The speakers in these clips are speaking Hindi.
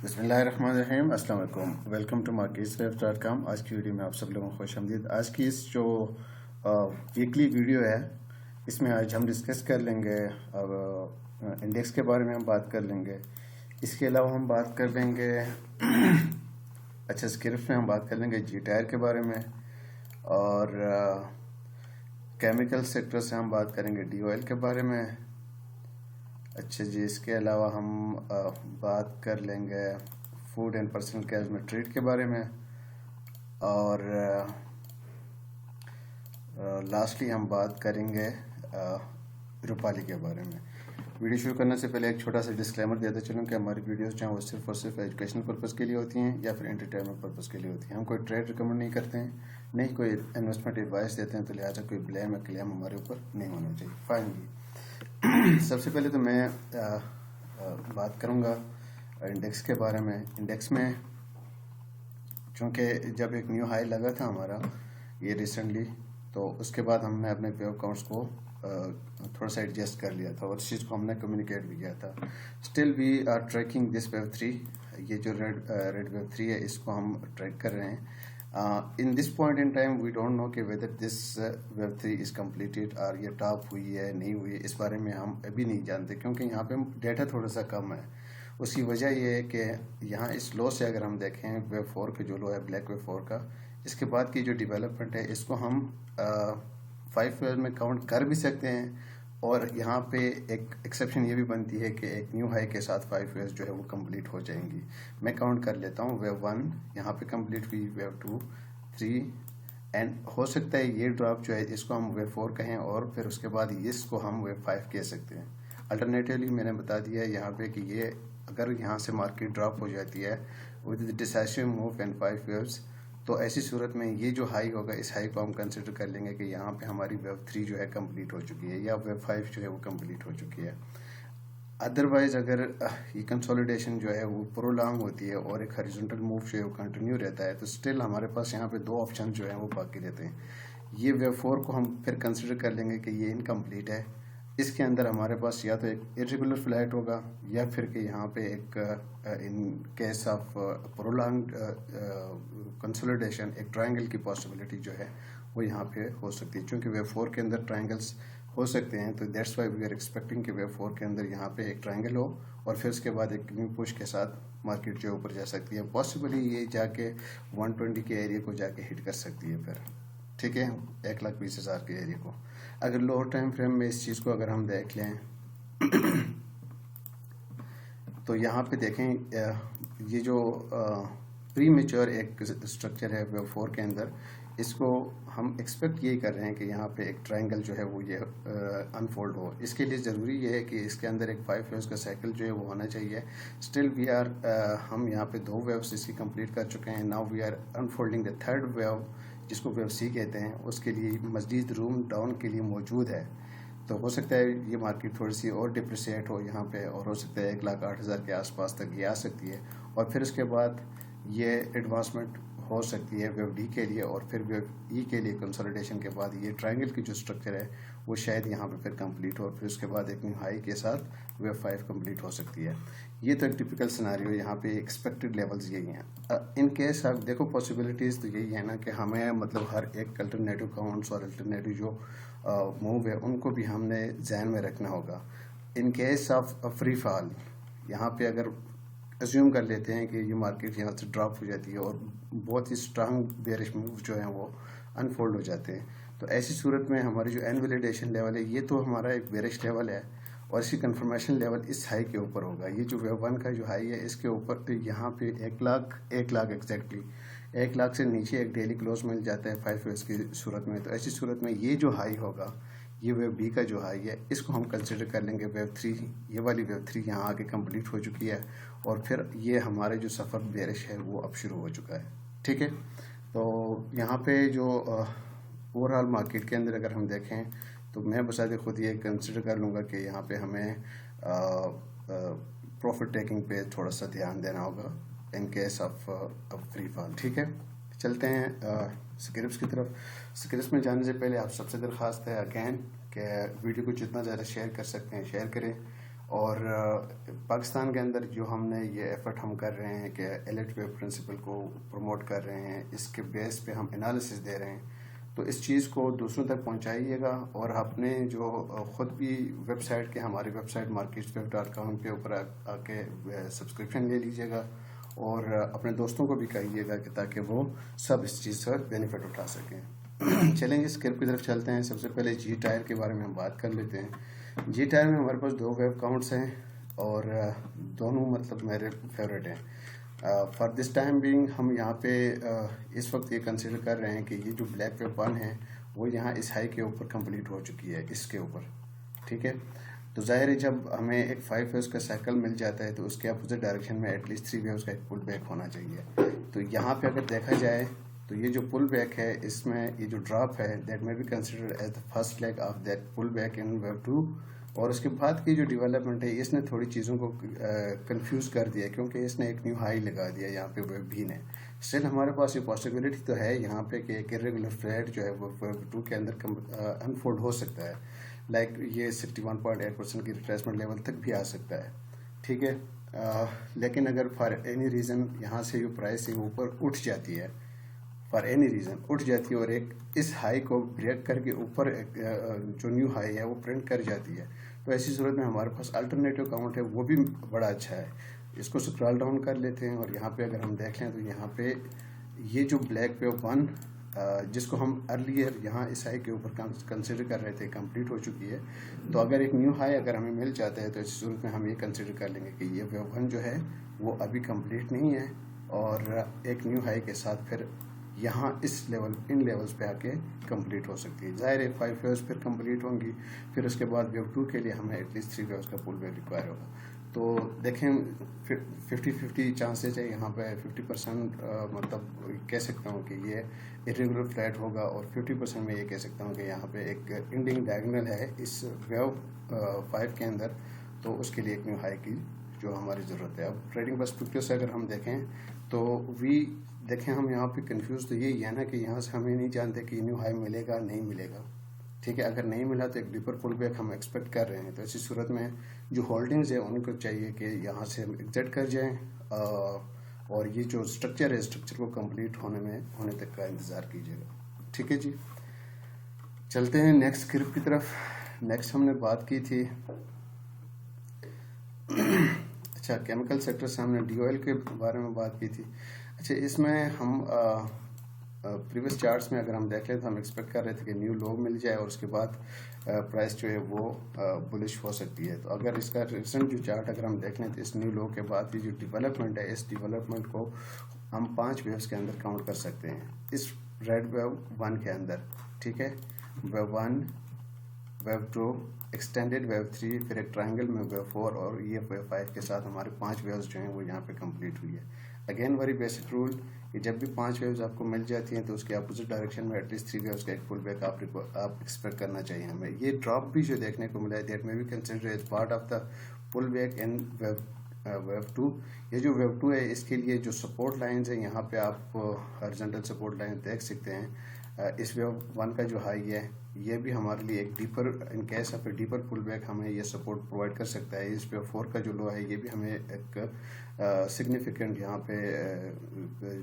बिस्मिल्लाहिर्रहमानिर्रहीम, अस्सलाम वालेकुम। Welcome to marketsref.com। आज की वीडियो में आप सब लोगों को खुशामदीद। आज की इस जो वीकली वीडियो है, इसमें आज हम डिस्कस कर लेंगे अब इंडेक्स के बारे में हम बात कर लेंगे। इसके अलावा हम बात कर लेंगे अच्छा स्क्रिप्ट में हम बात कर लेंगे जी टायर के बारे में, और केमिकल सेक्टर से हम बात करेंगे डी ऑयल के बारे में। अच्छा जी, इसके अलावा हम बात कर लेंगे फूड एंड पर्सनल केयर में ट्रेड के बारे में, और लास्टली हम बात करेंगे रूपाली के बारे में। वीडियो शुरू करने से पहले एक छोटा सा डिस्क्लेमर देते चलूँ कि हमारी वीडियोस जो हैं वो सिर्फ और सिर्फ एजुकेशनल पर्पज़ के लिए होती हैं या फिर एंटरटेनमेंट पर्पज़ के लिए होती हैं। हम कोई ट्रेड रिकमेंड नहीं करते हैं, नहीं कोई इन्वेस्टमेंट एडवाइस देते हैं, तो लिहाजा कोई ब्लेम या क्लेम हमारे ऊपर नहीं होना चाहिए। फाइनली सबसे पहले तो मैं बात करूंगा इंडेक्स के बारे में। इंडेक्स में चूँकि जब एक न्यू हाई लगा था हमारा ये रिसेंटली, तो उसके बाद हमने अपने वेव काउंट्स को थोड़ा सा एडजस्ट कर लिया था और इस चीज़ को हमने कम्युनिकेट भी किया था। Still we are tracking this wave 3, ये जो रेड वेव 3 है, इसको हम ट्रैक कर रहे हैं। In this point in time we don't know कि whether this web 3 is completed और ये टॉप हुई है नहीं हुई, इस बारे में हम अभी नहीं जानते क्योंकि यहाँ पे डेटा थोड़ा सा कम है। उसकी वजह ये है कि यहाँ इस लो से अगर हम देखें वेब 4 के जो लो है ब्लैक वेब 4 का, इसके बाद की जो डेवलपमेंट है इसको हम 5 वेव में काउंट कर भी सकते हैं, और यहाँ पे एक एक्सेप्शन ये भी बनती है कि एक न्यू हाई के साथ 5 वेव्स जो है वो कंप्लीट हो जाएंगी। मैं काउंट कर लेता हूँ, वेव 1 यहाँ पे कंप्लीट हुई, वेव 2, 3 एंड हो सकता है ये ड्रॉप जो है इसको हम वेव 4 कहें, और फिर उसके बाद इसको हम वेव 5 कह सकते हैं। अल्टरनेटिवली मैंने बता दिया है यहाँ पे कि ये अगर यहाँ से मार्केट ड्रॉप हो जाती है with decisive move and 5 waves, तो ऐसी सूरत में ये जो हाई होगा इस हाई को हम कंसिडर कर लेंगे कि यहाँ पे हमारी वेव 3 जो है कंप्लीट हो चुकी है या वेव 5 जो है वो कंप्लीट हो चुकी है। अदरवाइज अगर ये कंसोलिडेशन जो है वो प्रोलॉन्ग होती है और एक हॉरिजॉन्टल मूव जो है वो कंटिन्यू रहता है, तो स्टिल हमारे पास यहाँ पे दो ऑप्शन जो है वो बाकी रहते हैं। ये वेव 4 को हम फिर कंसिडर कर लेंगे कि ये इनकम्प्लीट है, इसके अंदर हमारे पास या तो एक इरेगुलर फ्लैट होगा या फिर कि यहाँ पे एक इन केस ऑफ प्रोलॉन्ग्ड कंसोलिडेशन एक ट्रायंगल की पॉसिबिलिटी जो है वो यहाँ पे हो सकती है। क्योंकि वेव 4 के अंदर ट्रायंगल्स हो सकते हैं, तो that's why we are expecting कि वेव 4 के अंदर यहाँ पे एक ट्रायंगल हो और फिर उसके बाद एक न्यू पुश के साथ मार्केट जो ऊपर जा सकती है। पॉसिबली ये जाके 120 के एरिया को जाके हिट कर सकती है फिर, ठीक है, 1,20,000 के एरिया को। अगर लोअर टाइम फ्रेम में इस चीज़ को अगर हम देख लें तो यहाँ पे देखें ये जो प्री मेच्योर एक स्ट्रक्चर है वेव 4 के अंदर, इसको हम एक्सपेक्ट यही कर रहे हैं कि यहाँ पे एक ट्रायंगल जो है वो ये अनफोल्ड हो। इसके लिए ज़रूरी ये है कि इसके अंदर एक 5 वेव्स का साइकिल जो है वो होना चाहिए। स्टिल वी आर हम यहाँ पे 2 वेव्स इसकी कंप्लीट कर चुके हैं। Now we are unfolding the third wave जिसको वेव सी कहते हैं, उसके लिए मज़ीद रूम डाउन के लिए मौजूद है। तो हो सकता है ये मार्केट थोड़ी सी और डिप्रिसिएट हो यहाँ पे, और हो सकता है 1,08,000 के आसपास तक ये आ सकती है, और फिर उसके बाद ये एडवांसमेंट हो सकती है वेव डी के लिए, और फिर वेव ई के लिए कंसोलिडेशन के बाद ये ट्रायंगल की जो स्ट्रक्चर है वो शायद यहाँ पे फिर कंप्लीट हो, फिर उसके बाद एक न्यू हाई के साथ वेव 5 कंप्लीट हो सकती है। ये तो एक टिपिकल सिनारियो, यहाँ पे एक्सपेक्टेड लेवल्स यही हैं। इन केस आप देखो पॉसिबिलिटीज़ तो यही है ना कि हमें मतलब हर एक अल्टरनेटिव काउंट्स और अल्टरनेटिव जो मूव है उनको भी हमने ध्यान में रखना होगा। इन केस ऑफ फ्री फॉल, यहाँ पे अगर अज्यूम कर लेते हैं कि ये मार्केट यहाँ से ड्रॉप हो जाती है और बहुत ही स्ट्रांग बेरिश मूव जो हैं वो अनफोल्ड हो जाते हैं, तो ऐसी सूरत में हमारी जो इनवैलिडेशन लेवल है ये तो हमारा एक बेरिश लेवल है, और इसकी कंफर्मेशन लेवल इस हाई के ऊपर होगा। ये जो वेव 1 का जो हाई है इसके ऊपर, तो यहाँ पे 1 लाख एग्जैक्टली 1 लाख से नीचे एक डेली क्लोज मिल जाता है 5 वेव्स की सूरत में। तो ऐसी सूरत में ये जो हाई होगा, ये वेव बी का जो हाई है, इसको हम कंसिडर कर लेंगे वेव 3। ये वाली वेव 3 यहाँ आके कंप्लीट हो चुकी है, और फिर ये हमारे जो सफ़र बेरिश है वो अब शुरू हो चुका है, ठीक है। तो यहाँ पे जो ओवरऑल मार्केट के अंदर अगर हम देखें तो मैं बसाते खुद ये कंसिडर कर लूँगा कि यहाँ पे हमें प्रॉफिट टेकिंग पे थोड़ा सा ध्यान देना होगा इन केस ऑफ फ्री फॉल, ठीक है। चलते हैं स्क्रिप्ट्स की तरफ। स्क्रिप्ट्स में जाने से पहले आप सबसे दरख्वास्त है अगेन कि वीडियो को जितना ज़्यादा शेयर कर सकते हैं शेयर करें, और पाकिस्तान के अंदर जो हमने ये एफर्ट हम कर रहे हैं कि एलिट वेब प्रिंसिपल को प्रमोट कर रहे हैं, इसके बेस पे हम एनालिसिस दे रहे हैं, तो इस चीज़ को दूसरों तक पहुंचाइएगा और अपने जो ख़ुद भी वेबसाइट के हमारी वेबसाइट marketsweb.com के ऊपर आके सब्सक्रिप्शन ले लीजिएगा और अपने दोस्तों को भी कहिएगा कि ताकि वो सब इस चीज़ का बेनिफिट उठा सकें। चलेंगे स्क्रिप्ट की तरफ चलते हैं। सबसे पहले जी टायर के बारे में हम बात कर लेते हैं। जी टायर में हमारे पास 2 वेब अकाउंट्स हैं और दोनों मतलब मेरे फेवरेट हैं। फॉर दिस टाइम बीइंग हम यहाँ पे इस वक्त ये कंसिडर कर रहे हैं कि ये जो ब्लैक वेब 1 है वो यहाँ इस हाई के ऊपर कंप्लीट हो चुकी है, इसके ऊपर, ठीक है। तो जाहिर है जब हमें एक 5 वेव्स का साइकिल मिल जाता है तो उसके अपोजिट डायरेक्शन में एटलीस्ट 3 वेव्स का एक पुल बैक होना चाहिए। तो यहाँ पे अगर देखा जाए तो ये जो पुल बैक है, इसमें ये जो ड्रॉप है that may be considered as the first leg of that pull back in wave 2। और उसके बाद की जो डेवलपमेंट है इसने थोड़ी चीज़ों को कंफ्यूज कर दिया, क्योंकि इसने एक न्यू हाई लगा दिया यहाँ पे वेब भी ने। स्टिल हमारे पास ये पॉसिबिलिटी तो है यहाँ पे कि एक इरेगुलर फ्लैट जो है वो वेब 2 के अंदर अनफोल्ड हो सकता है। लाइक ये 61.8% की रिट्रेसमेंट लेवल तक भी आ सकता है, ठीक है। लेकिन अगर फॉर एनी रीज़न यहाँ से जो प्राइस है ऊपर उठ जाती है, फॉर एनी रीज़न उठ जाती है और एक इस हाई को ब्रेक करके ऊपर जो न्यू हाई है वो प्रिंट कर जाती है, तो ऐसी सूरत में हमारे पास अल्टरनेटिव अकाउंट है वो भी बड़ा अच्छा है। इसको स्क्रॉल डाउन कर लेते हैं और यहाँ पे अगर हम देख लें तो यहाँ पे ये जो ब्लैक वेब 1 जिसको हम अर्लियर यहाँ इस हाई के ऊपर कंसिडर कर रहे थे कंप्लीट हो चुकी है। तो अगर एक न्यू हाई अगर हमें मिल जाता है तो इस सूरत में हम ये कंसिडर कर लेंगे कि ये वेब 1 जो है वो अभी कंप्लीट नहीं है और एक न्यू हाई के साथ फिर यहाँ इस लेवल इन लेवल्स पे आके कंप्लीट हो सकती है। जाहिर है 5 वेव्स फिर कंप्लीट होंगी, फिर उसके बाद वेव 2 के लिए हमें एटलीस्ट 3 वेव्स का पुल बैक रिक्वायर होगा। तो देखें 50-50 चांसेस है यहाँ पे। 50% मतलब कह सकता हूँ कि ये इरेगुलर फ्लैट होगा और 50% में ये कह सकता हूँ कि यहाँ पे एक इंडिंग डायगोनल है इस वेव 5 के अंदर, तो उसके लिए एक न्यू हाई की जो हमारी ज़रूरत है। अब ट्रेडिंग पर्सपेक्टिव से अगर हम देखें तो देखें हम यहाँ पे कंफ्यूज तो यही है ना कि यहाँ से हमें नहीं जानते कि न्यू हाई मिलेगा नहीं मिलेगा, ठीक है। अगर नहीं मिला तो एक डीपर पुल बैक हम एक्सपेक्ट कर रहे हैं। तो ऐसी सूरत में जो होल्डिंग्स है उनको चाहिए कि यहाँ से हम एग्जिट कर जाएं और ये जो स्ट्रक्चर है स्ट्रक्चर को कंप्लीट होने तक का इंतज़ार कीजिएगा, ठीक है जी। चलते हैं नेक्स्ट स्क्रिप्ट की तरफ। नेक्स्ट हमने बात की थी अच्छा केमिकल सेक्टर से हमने DOL के बारे में बात की थी। अच्छा इसमें हम प्रीवियस चार्ट्स में अगर हम देख लें तो हम एक्सपेक्ट कर रहे थे कि न्यू लो मिल जाए और उसके बाद प्राइस जो है वो बुलिश हो सकती है। तो अगर इसका रिसेंट जो चार्ट अगर हम देख लें तो इस न्यू लो के बाद ये जो डेवलपमेंट है इस डेवलपमेंट को हम 5 वेव्स के अंदर काउंट कर सकते हैं। इस रेड वेव 1 के अंदर, ठीक है, वेव 1, वेव 2, एक्सटेंडेड वेव 3, फिर एक ट्रायंगल में वेव 4 और ये वेव 5 के साथ हमारे 5 वेव्स जो हैं वो यहाँ पे कंप्लीट हुई है। अगेन वेरी बेसिक रूल कि जब भी 5 वेव्स आपको मिल जाती हैं तो उसके अपोजिट डायरेक्शन में एटलीस्ट 3 वेव्स का एक पुल बैक आप एक्सपेक्ट करना चाहिए हमें। ये ड्रॉप भी जो देखने को मिला है that may be consider as part of the pull back in wave 2। ये जो वेव 2 है इसके लिए जो सपोर्ट लाइंस हैं यहाँ पे आप हॉरिजॉन्टल सपोर्ट लाइन देख सकते हैं। इस वेव 1 का जो हाई है ये भी हमारे लिए एक deeper in case of a deeper pull back हमें ये सपोर्ट प्रोवाइड कर सकता है। इस वेव 4 का जो लो है ये भी हमें एक सिग्निफिकेंट यहाँ पे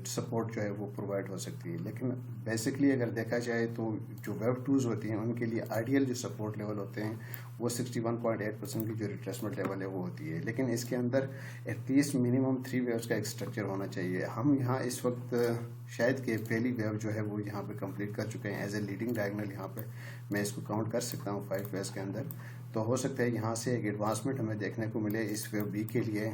सपोर्ट जो है वो प्रोवाइड हो सकती है। लेकिन बेसिकली अगर देखा जाए तो जो वेव 2s होती हैं उनके लिए आइडियल जो सपोर्ट लेवल होते हैं वो 61.8% की जो रिट्रेसमेंट लेवल है वो होती है। लेकिन इसके अंदर एटलीस्ट मिनिमम 3 वेव्स का एक स्ट्रक्चर होना चाहिए। हम यहाँ इस वक्त शायद कि पहली वेव जो है वो यहाँ पे कंप्लीट कर चुके हैं एज ए लीडिंग डायगोनल। यहाँ पे मैं इसको काउंट कर सकता हूँ 5 वेव्स के अंदर। तो हो सकता है यहाँ से एक एडवांसमेंट हमें देखने को मिले इस वेव बी के लिए।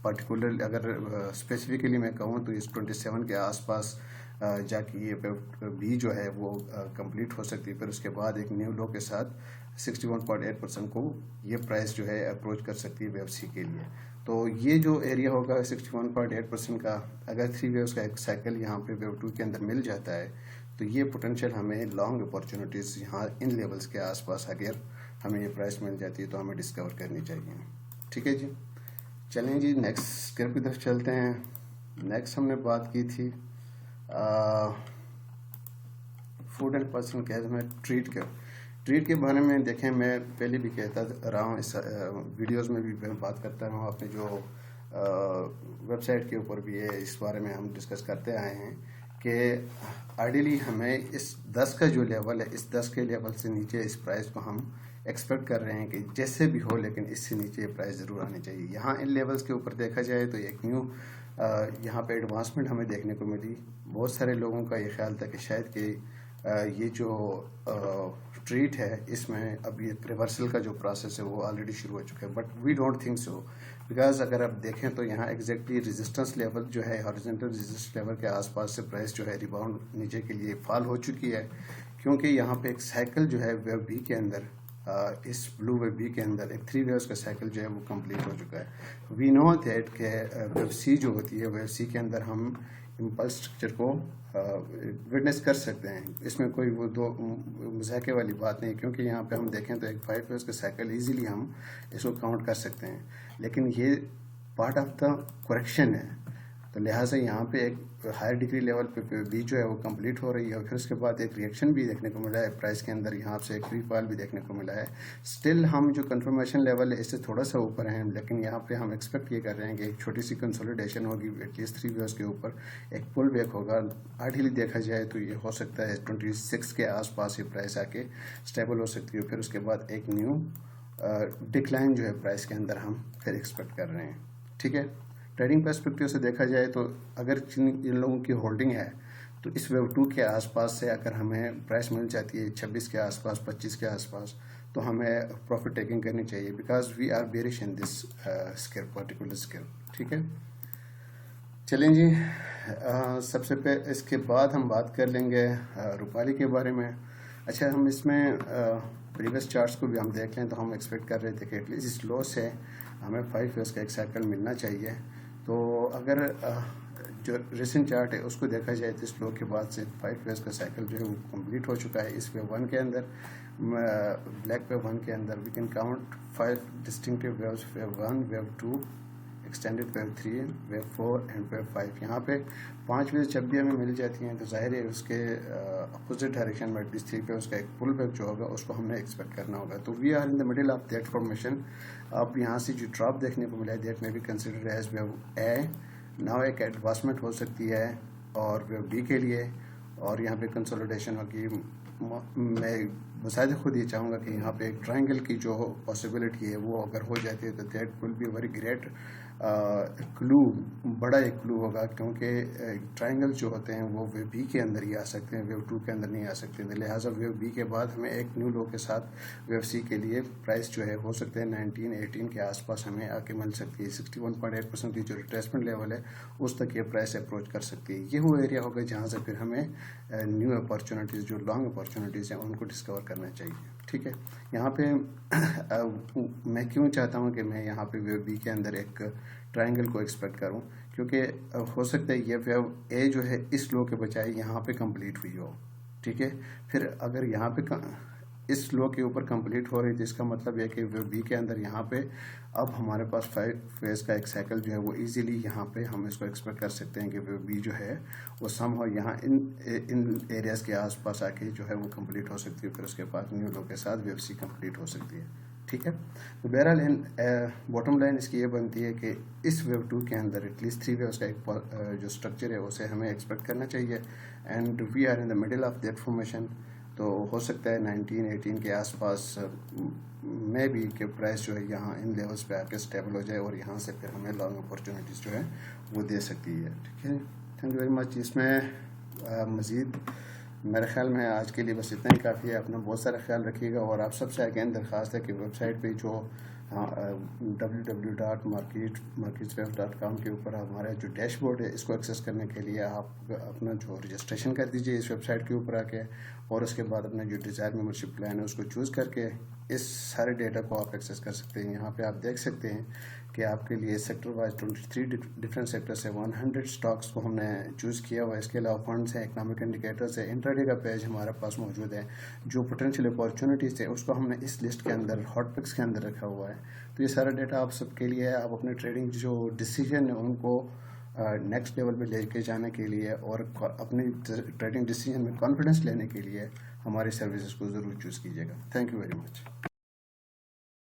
पर्टिकुलर अगर स्पेसिफिकली मैं कहूँ तो इस 27 के आसपास जाके ये बी जो है वो कंप्लीट हो सकती है। फिर उसके बाद एक न्यू लो के साथ 61.8% को ये प्राइस जो है अप्रोच कर सकती है वेव सी के लिए। तो ये जो एरिया होगा 61.8% का, अगर 3 वेव्स का एक साइकिल यहाँ पे वेव 2 के अंदर मिल जाता है तो ये पोटेंशियल हमें लॉन्ग अपॉर्चुनिटीज़ यहाँ इन लेवल्स के आसपास अगर हमें ये प्राइस मिल जाती है तो हमें डिस्कवर करनी चाहिए, ठीक है जी। चलें जी नेक्स्ट स्क्रिप्ट की तरफ चलते हैं। नेक्स्ट हमने बात की थी फूड एंड पर्सनल केयर में ट्रेड के बारे में देखें, मैं पहले भी कहता रहा हूँ, इस वीडियोस में भी मैं बात करता रहा हूँ, अपने जो वेबसाइट के ऊपर भी है, इस बारे में हम डिस्कस करते आए हैं कि आइडियली हमें इस 10 का जो लेवल है, इस 10 के लेवल से नीचे इस प्राइस को हम एक्सपेक्ट कर रहे हैं कि जैसे भी हो, लेकिन इससे नीचे प्राइस ज़रूर आनी चाहिए। यहाँ इन लेवल्स के ऊपर देखा जाए तो एक न्यू यहाँ पे एडवांसमेंट हमें देखने को मिली। बहुत सारे लोगों का ये ख्याल था कि शायद कि ये जो ट्रेड है, इसमें अब ये रिवर्सल का जो प्रोसेस है वो ऑलरेडी शुरू हो चुका है, but we don't think so. Because अगर आप देखें तो यहाँ एग्जैक्टली रेजिस्टेंस लेवल जो है, हॉरिजॉन्टल रेजिस्टेंस लेवल के आसपास से प्राइस जो है रिबाउंड नीचे के लिए फॉल हो चुकी है, क्योंकि यहाँ पे एक साइकिल जो है वेव बी के अंदर, इस ब्लू वेव बी के अंदर एक 3 वेव्स का साइकिल जो है वो कंप्लीट हो चुका है। वी नो दैट के वेव सी जो होती है, वेव सी के अंदर हम इम्पल्स स्ट्रक्चर को विटनेस कर सकते हैं। इसमें कोई वो दो मजाके वाली बात नहीं, क्योंकि यहाँ पे हम देखें तो एक 5 वेव्स का साइकिल इजीली हम इसको काउंट कर सकते हैं, लेकिन ये पार्ट ऑफ द करेक्शन है। तो लिहाजा यहाँ पे एक हायर डिग्री लेवल पे भी जो है वो कंप्लीट हो रही है, और फिर उसके बाद एक रिएक्शन भी देखने को मिला है प्राइस के अंदर, यहाँ से एक फ्री फॉल भी देखने को मिला है। स्टिल हम जो कंफर्मेशन लेवल है इससे थोड़ा सा ऊपर हैं, लेकिन यहाँ पे हम एक्सपेक्ट ये कर रहे हैं कि एक छोटी सी कंसोलिडेशन होगी एटलीस्ट 3 वेव्स के ऊपर, एक पुल बैक होगा। आइडियली देखा जाए तो ये हो सकता है 26 के आसपास ये प्राइस आके स्टेबल हो सकती है, फिर उसके बाद एक न्यू डिक्लाइन जो है प्राइस के अंदर हम फिर एक्सपेक्ट कर रहे हैं। ठीक है, ट्रेडिंग पर्सपेक्टिव से देखा जाए तो अगर इन लोगों की होल्डिंग है तो इस वेव 2 के आसपास से अगर हमें प्राइस मिल जाती है 26 के आसपास, 25 के आसपास, तो हमें प्रॉफिट टेकिंग करनी चाहिए, because we are bearish in this scale, particular scale. ठीक है, चलें जी, सबसे पहले इसके बाद हम बात कर लेंगे रूपाली के बारे में। अच्छा, हम इसमें प्रीवियस चार्ट्स को भी हम देख लें तो हम एक्सपेक्ट कर रहे थे कि एटलीस्ट इस लो से हमें 5 वेव्स का एक साइकिल मिलना चाहिए। तो अगर जो रिसेंट चार्ट है उसको देखा जाए तो इस लो के बाद से 5 वेव्स का साइकिल जो है वो कंप्लीट हो चुका है। इस वेव 1 के अंदर, ब्लैक वेव 1 के अंदर we can count 5 distinctive waves, wave 1, wave 2, extended wave 3, wave 4 and wave 5। यहाँ पे 5 वेव्स जब भी हमें मिल जाती हैं तो जाहिर है उसके अपोजिट डायरेक्शन में एटलीस्ट 3 वेव्स का एक पुल बैक जो होगा उसको हमने एक्सपेक्ट करना होगा। तो we are in the middle of that formation. अब यहाँ से जो ड्रॉप देखने को मिला है, दैट में भी कंसिडर एज वेव ए। नाउ एक एडवांसमेंट हो सकती है और वेव बी के लिए, और यहाँ पे कंसोलिडेशन होगी। मैं बसायद खुद ये चाहूँगा कि यहाँ पे एक ट्रायंगल की जो पॉसिबिलिटी है वो अगर हो जाती है तो that will be very great clue, बड़ा एक क्लू होगा, क्योंकि ट्रायंगल जो होते हैं वो वेव बी के अंदर ही आ सकते हैं, वेव 2 के अंदर नहीं आ सकते। लिहाजा वेव बी के बाद हमें एक न्यू लो के साथ वेव सी के लिए प्राइस जो है हो सकते हैं 19-18 के आसपास हमें आके मिल सकती है। 61.8% की जो रिट्रेसमेंट लेवल है उस तक ये प्राइस अप्रोच कर सकती है। ये वो एरिया होगा जहाँ से फिर हमें न्यू अपॉर्चुनिटीज़, जो लॉन्ग अपॉर्चुनिटीज़ हैं, उनको डिस्कवर करना चाहिए। ठीक है, यहाँ पे मैं क्यों चाहता हूँ कि मैं यहाँ पे वेव बी के अंदर एक ट्रायंगल को एक्सपेक्ट करूँ, क्योंकि हो सकता है ये वेव ए जो है इस लो के बजाय यहाँ पे कंप्लीट हुई हो। ठीक है, फिर अगर यहाँ पे इस लो के ऊपर कंप्लीट हो रही थी, इसका मतलब है कि वेव बी के अंदर यहाँ पे अब हमारे पास 5 फेज का एक साइकिल जो है वो इजीली यहाँ पे हम इसको एक्सपेक्ट कर सकते हैं कि वेव बी जो है वो समहाउ यहाँ इन एरियाज़ के आसपास आके जो है वो कंप्लीट हो सकती है, फिर उसके बाद न्यू लो के साथ वेव सी कंप्लीट हो सकती है। ठीक है, तो बहरहाल बॉटम लाइन इसकी ये बनती है कि इस वेव 2 के अंदर एटलीस्ट 3 वेव्स का एक जो स्ट्रक्चर है उसे हमें एक्सपेक्ट करना चाहिए, and we are in the middle of that formation. तो हो सकता है 19-18 के आसपास में भी कि प्राइस जो है यहाँ इन लेवल्स पे आके स्टेबल हो जाए, और यहाँ से फिर हमें लॉन्ग अपॉर्चुनिटीज़ जो है वो दे सकती है। ठीक है, थैंक यू वेरी मच। इसमें मज़ीद मेरे ख्याल में आज के लिए बस इतना ही काफ़ी है। अपना बहुत सारा ख्याल रखिएगा, और आप सबसे अगेन दरख्वास्त है कि वेबसाइट पे जो www.marketsweb.com के ऊपर हमारा जो डैशबोर्ड है इसको एक्सेस करने के लिए आप अपना जो रजिस्ट्रेशन कर दीजिए इस वेबसाइट के ऊपर आके, और उसके बाद अपना जो डिज़ायर मेंबरशिप प्लान है उसको चूज़ करके इस सारे डेटा को आप एक्सेस कर सकते हैं। यहाँ पे आप देख सकते हैं कि आपके लिए सेक्टर वाइज 23 डिफरेंट सेक्टर से 100 स्टॉक्स को हमने चूज़ किया हुआ है। इसके अलावा फंड्स हैं, इकोनॉमिक इंडिकेटर्स है, इंट्राडे का पेज हमारे पास मौजूद है। जो पोटेंशियल अपॉर्चुनिटीज़ है उसको हमने इस लिस्ट के अंदर, हॉट पिक्स के अंदर रखा हुआ है। तो ये सारा डेटा आप सबके लिए है। आप अपने ट्रेडिंग जो डिसीजन है उनको नेक्स्ट लेवल पे लेके जाने के लिए और अपनी ट्रेडिंग डिसीजन में कॉन्फिडेंस लेने के लिए हमारी सर्विसेज को ज़रूर चूज़ कीजिएगा। Thank you very much.